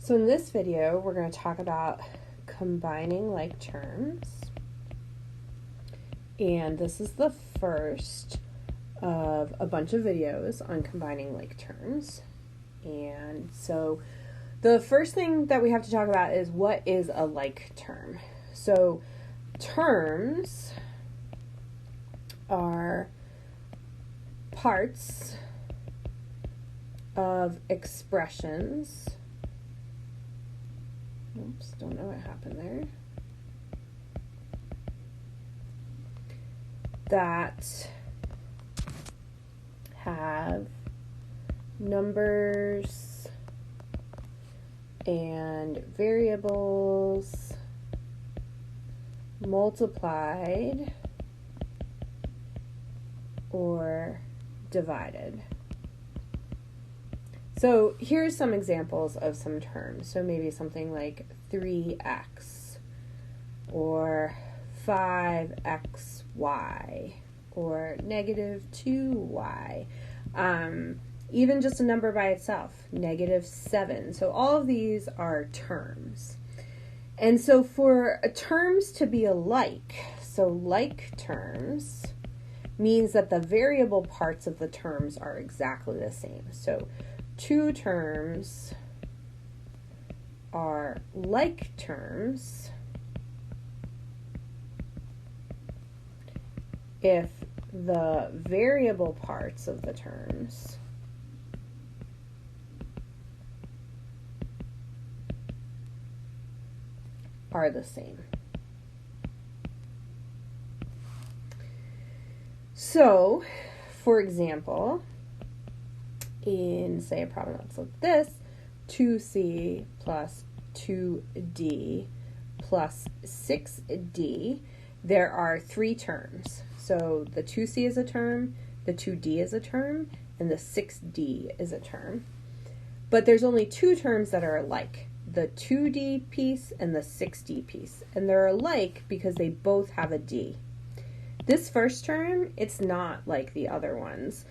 So in this video, we're going to talk about combining like terms. And this is the first of a bunch of videos on combining like terms. And so the first thing that we have to talk about is what is a like term. So terms are parts of expressions. Oops, don't know what happened there. That have numbers and variables multiplied or divided. So here's some examples of some terms. So maybe something like 3x or 5xy or negative 2y. Even just a number by itself, negative 7. So all of these are terms. And so for terms to be alike, so like terms means that the variable parts of the terms are exactly the same. So two terms are like terms if the variable parts of the terms are the same. So, for example, in, say, a problem that's like this, 2c plus 2d plus 6d, there are three terms. So the 2c is a term, the 2d is a term, and the 6d is a term. But there's only two terms that are alike, the 2d piece and the 6d piece. And they're alike because they both have a d. This first term, it's not like the other ones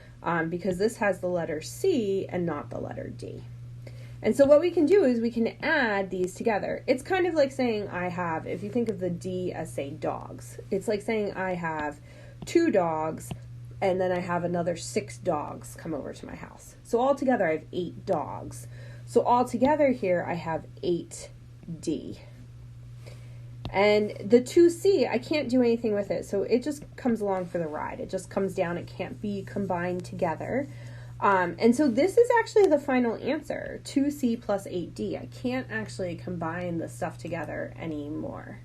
because this has the letter C and not the letter D. And so what we can do is we can add these together. It's kind of like saying I have, if you think of the D as, say, dogs, it's like saying I have 2 dogs and then I have another 6 dogs come over to my house. So altogether I have 8 dogs. So altogether here I have 8D. And the 2C, I can't do anything with it, so it just comes along for the ride. It just comes down. It can't be combined together. And so this is actually the final answer, 2C plus 8D. I can't actually combine the stuff together anymore.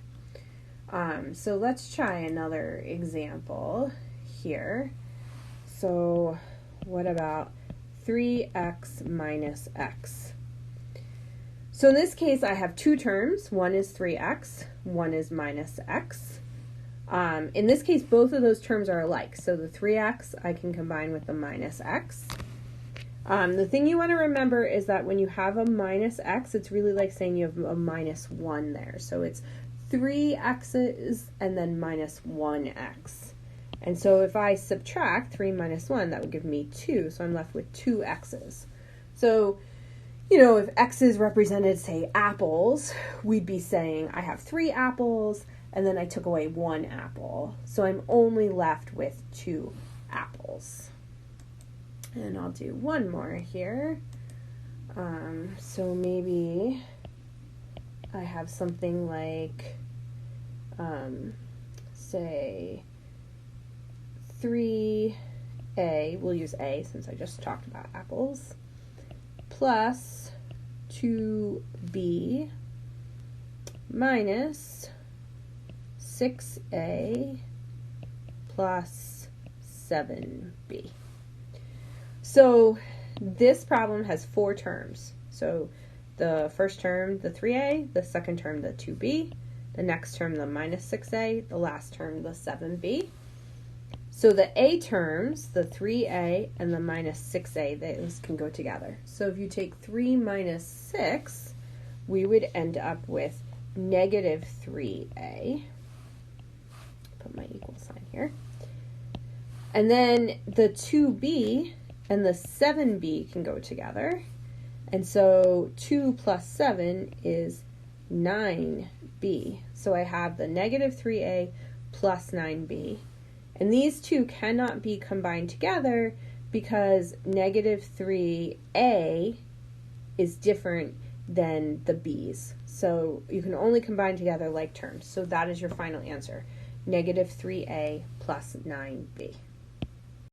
So let's try another example here. So what about 3x minus x? So in this case, I have two terms. One is 3x, one is minus x. In this case, both of those terms are alike. So the 3x I can combine with the minus x. The thing you want to remember is that when you have a minus x, it's really like saying you have a minus 1 there. So it's 3x's and then minus 1x. And so if I subtract 3 minus 1, that would give me 2. So I'm left with 2 x's. So you know, if x's represented, say, apples, we'd be saying I have 3 apples, and then I took away 1 apple. So I'm only left with 2 apples. And I'll do one more here. So maybe I have something like, say, 3a, we'll use a since I just talked about apples, plus 2b minus 6a plus 7b. So this problem has 4 terms. So the first term, the 3a, the second term, the 2b, the next term, the minus 6a, the last term, the 7b. So the a terms, the 3a and the minus 6a, those can go together. So if you take 3 minus 6, we would end up with negative 3a. Put my equal sign here. And then the 2b and the 7b can go together. And so 2 plus 7 is 9b. So I have the negative 3a plus 9b. And these two cannot be combined together because negative 3a is different than the b's. So you can only combine together like terms. So that is your final answer, negative 3a plus 9b.